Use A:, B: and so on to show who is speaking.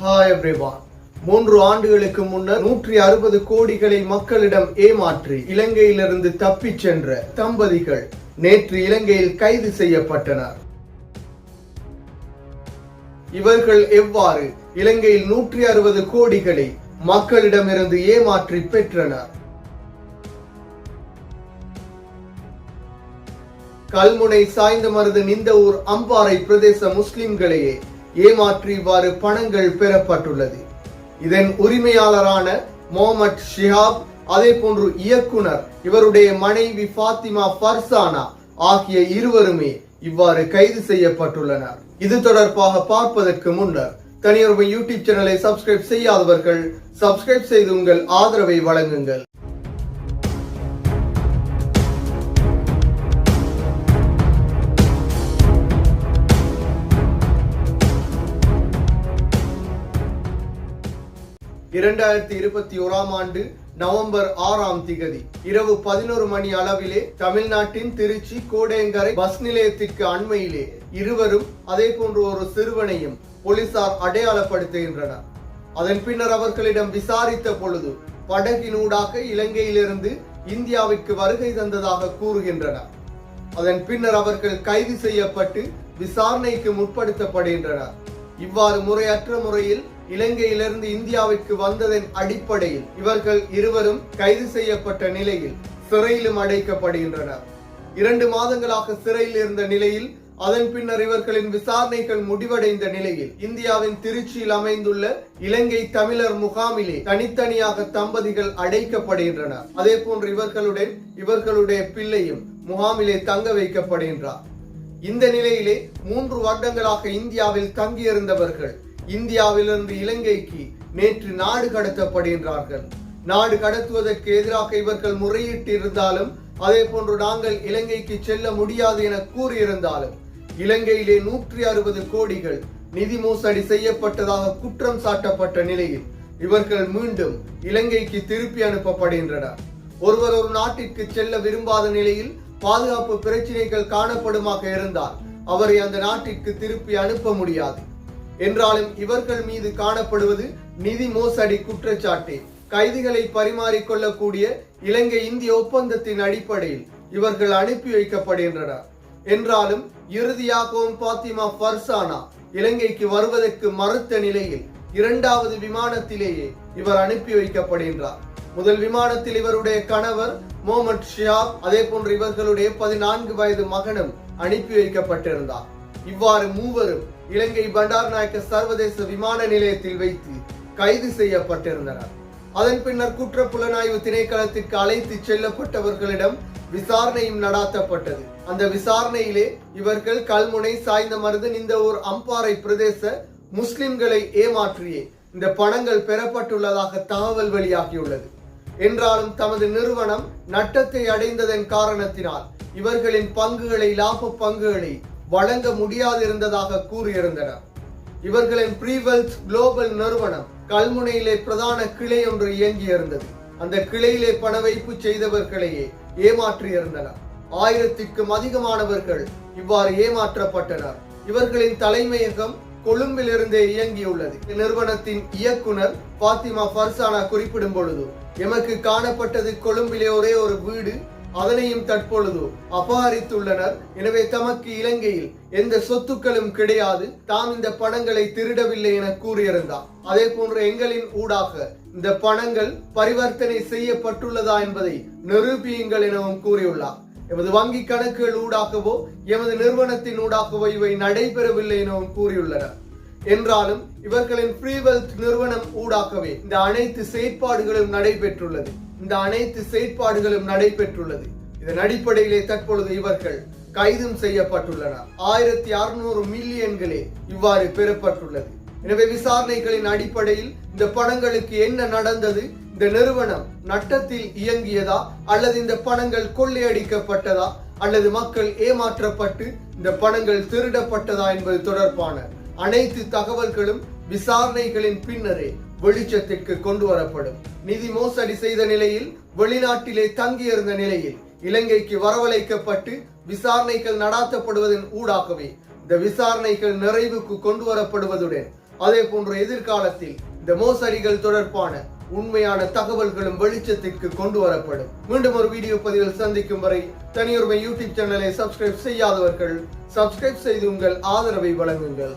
A: Hi everyone. 3 ஆண்டுகளுக்கு முன்னர் 160 கோடிகளை மக்களிடம் ஏமாற்றி இலங்கையிலிருந்து தப்பிச் சென்ற தம்பதிகள் நேற்று இலங்கையில் கைது செய்யப்பட்டனர். இவர்கள் எவ்வாறு இலங்கையில் 160 கோடிகளை மக்களிடமிருந்து ஏமாற்றி பெற்றனர்? கல்முனை சாய்ந்தமருது நிந்தவூர் அம்பாறை பிரதேச முஸ்லிம்களையே ஏமாற்றி இவ்வாறு பணங்கள் பெறப்பட்டுள்ளது. இதன் உரிமையாளரான முகமது ஷிஹாப், அதே போன்று இயக்குனர் இவருடைய மனைவி ஃபாத்திமா ஃபர்சானா ஆகிய இருவருமே இவ்வாறு கைது செய்யப்பட்டுள்ளனர். இது தொடர்பாக பார்ப்பதற்கு முன்னர் தனியொரு யூடியூப் சேனலை சப்ஸ்கிரைப் செய்யாதவர்கள் சப்ஸ்கிரைப் செய்து உங்கள் ஆதரவை வழங்குங்கள். ஆண்டு நவம்பர் 6 இரவு 11 மணி அளவிலே தமிழ்நாட்டின் திருச்சி கோடையங்கரை பஸ் நிலையத்திற்கு அண்மையிலே இருவரும் அதே போன்று ஒரு சிறுவனையும் போலீசார் அடையாளப்படுத்துகின்றனர். அதன் பின்னர் அவர்களிடம் விசாரித்த பொழுது படகினூடாக இலங்கையிலிருந்து இந்தியாவிற்கு வருகை தந்ததாக கூறுகின்றனர். அதன் பின்னர் அவர்கள் கைது செய்யப்பட்டு விசாரணைக்கு முற்படுத்தப்படுகின்றனர். இவ்வாறு முறையற்ற முறையில் இலங்கையிலிருந்து இந்தியாவிற்கு வந்ததன் அடிப்படையில் இவர்கள் இருவரும் கைது செய்யப்பட்ட நிலையில் சிறையிலும் அடைக்கப்படுகின்றனர். 2 மாதங்களாக சிறையில் இருந்த நிலையில் அதன் பின்னர் இவர்களின் விசாரணைகள் முடிவடைந்த நிலையில் இந்தியாவின் திருச்சியில் அமைந்துள்ள இலங்கை தமிழர் முகாமிலே தனித்தனியாக தம்பதிகள் அடைக்கப்படுகின்றனர். அதே போன்று இவர்களுடைய பிள்ளையும் முகாமிலே தங்க வைக்கப்படுகின்றார். இந்த நிலையிலே 3 வருடங்களாக இந்தியாவில் தங்கியிருந்தவர்கள் இந்தியாவிலிருந்து இலங்கைக்கு நேற்று நாடு கடத்தப்படுகின்றார்கள். நாடு கடத்துவதற்கு எதிராக இவர்கள் முறையிட்டு இருந்தாலும், அதே போன்று நாங்கள் இலங்கைக்கு செல்ல முடியாது என கூறியிருந்தாலும், இலங்கையிலே 160 கோடிகள் நிதி மோசடி செய்யப்பட்டதாக குற்றம் சாட்டப்பட்ட நிலையில் இவர்கள் மீண்டும் இலங்கைக்கு திருப்பி அனுப்பப்படுகின்றனர். ஒருவர் ஒரு நாட்டிற்கு செல்ல விரும்பாத நிலையில் பாதுகாப்பு பிரச்சனைகள் காணப்படுமாக இருந்தால் அவரை அந்த நாட்டிற்கு திருப்பி அனுப்ப முடியாது. என்றாலும் இவர்கள் மீது காணப்படுவது நிதி மோசடி குற்றச்சாட்டு. கைதிகளை பரிமாறிக்கொள்ளக்கூடிய இலங்கை இந்திய ஒப்பந்தத்தின் அடிப்படையில் இவர்கள் அனுப்பி வைக்கப்படுகின்றனர். என்றாலும் இறுதியாகவும் ஃபாத்திமா ஃபர்சானா இலங்கைக்கு வருவதற்கு மறுத்த நிலையில் 2வது விமானத்திலேயே இவர் அனுப்பி வைக்கப்படுகின்றார். முதல் விமானத்தில் இவருடைய கணவர் முகமது ஷிஹாப், அதே போன்று இவர்களுடைய 14 வயது மகனும் அனுப்பி வைக்கப்பட்டிருந்தார். இவ்வாறு மூவரும் இலங்கை பண்டார்நாயக்க சர்வதேச விமான நிலையத்தில் வைத்து கைது செய்யப்பட்டிருந்தனர். அதன் பின்னர் குற்ற புலனாய்வு திணைக்களத்திற்கு அழைத்து செல்லப்பட்டவர்களிடம் விசாரணையும் நடாத்தப்பட்டது. அந்த விசாரணையிலே இவர்கள் கல்முனை சாய்ந்தமருது நிந்தவூர் அம்பாறை பிரதேச முஸ்லிம்களை ஏமாற்றியே இந்த பணங்கள் பெறப்பட்டுள்ளதாக தகவல் வெளியாகியுள்ளது. என்றாலும் தமது நிறுவனம் நட்டத்தை அடைந்ததன் காரணத்தினால் இவர்களின் லாப பங்குகளை வழங்க முடியாதிருந்ததாக கூறியிருந்தனர். இவர்களின் ப்ரீவெல்த் குளோபல் நிறுவனம் கல்முனையிலே பிரதான கிளை ஒன்று இயங்கியிருந்தது. அந்த கிளையிலே பண வைப்பு செய்தவர்களையே ஏமாற்றியிருந்தனர். 1000க்கும் அதிகமானவர்கள் இவ்வாறு ஏமாற்றப்பட்டனர். இவர்களின் தலைமையகம் கொழும்பில் இருந்தே இயங்கியுள்ளது. நிறுவனத்தின் இயக்குனர் ஃபாத்திமா ஃபர்சானா குறிப்பிடும் பொழுது, எமக்கு காணப்பட்டது கொழும்பிலே ஒரே ஒரு வீடு, அதனையும் தற்பொழுது அபகரித்துள்ளனர். எனவே தமக்கு இலங்கையில் எந்த சொத்துக்களும் கிடையாது, தாம் இந்த பணங்களை திருடவில்லை என கூறியிருந்தார். அதே போன்று எங்களின் ஊடாக இந்த பணங்கள் பரிவர்த்தனை செய்யப்பட்டுள்ளதா என்பதை நிரூபியுங்கள் எனவும் கூறியுள்ளார். எமது வங்கி கணக்குகள் ஊடாகவோ எமது நிறுவனத்தின் ஊடாகவோ இவை நடைபெறவில்லை எனவும் கூறியுள்ளனர். என்றாலும் இவர்களின் ஃப்ரீவெல்த் நிறுவனம் ஊடாகவே இந்த அனைத்து செயற்பாடுகளும் நடைபெற்றுள்ளது. இதன் அடிப்படையிலே தற்பொழுது இவர்கள் கைதும் செய்யப்பட்டுள்ளனர். 1600 மில்லியன்களே இவ்வாறு பெறப்பட்டுள்ளது. எனவே விசாரணைகளின் அடிப்படையில் இந்த பணங்களுக்கு என்ன நடந்தது, இந்த நிறுவனம் நட்டத்தில் இயங்கியதா, அல்லது இந்த பணங்கள் கொள்ளையடிக்கப்பட்டதா, அல்லது மக்கள் ஏமாற்றப்பட்டு இந்த பணங்கள் திருடப்பட்டதா என்பது தொடர்பான அனைத்து தகவல்களும் விசாரணைகளின் பின்னரே வெளிச்சத்திற்கு கொண்டு வரப்படும். நிதி மோசடி செய்த நிலையில் வெளிநாட்டிலே தங்கியிருந்த நிலையில் இலங்கைக்கு வரவழைக்கப்பட்டு விசாரணைகள் நடாத்தப்படுவதன் ஊடாகவே இந்த விசாரணைகள் நிறைவுக்கு கொண்டு வரப்படுவதுடன் அதே போன்ற எதிர்காலத்தில் இந்த மோசடிகள் தொடர்பான உண்மையான தகவல்களும் வெளிச்சத்திற்கு கொண்டு வரப்படும். மீண்டும் ஒரு வீடியோ பதிவில் சந்திக்கும் வரை தனியுரிமை யூடியூப் சேனலை சப்ஸ்கிரைப் செய்யாதவர்கள் சப்ஸ்கிரைப் செய்து உங்கள் ஆதரவை வழங்குங்கள்.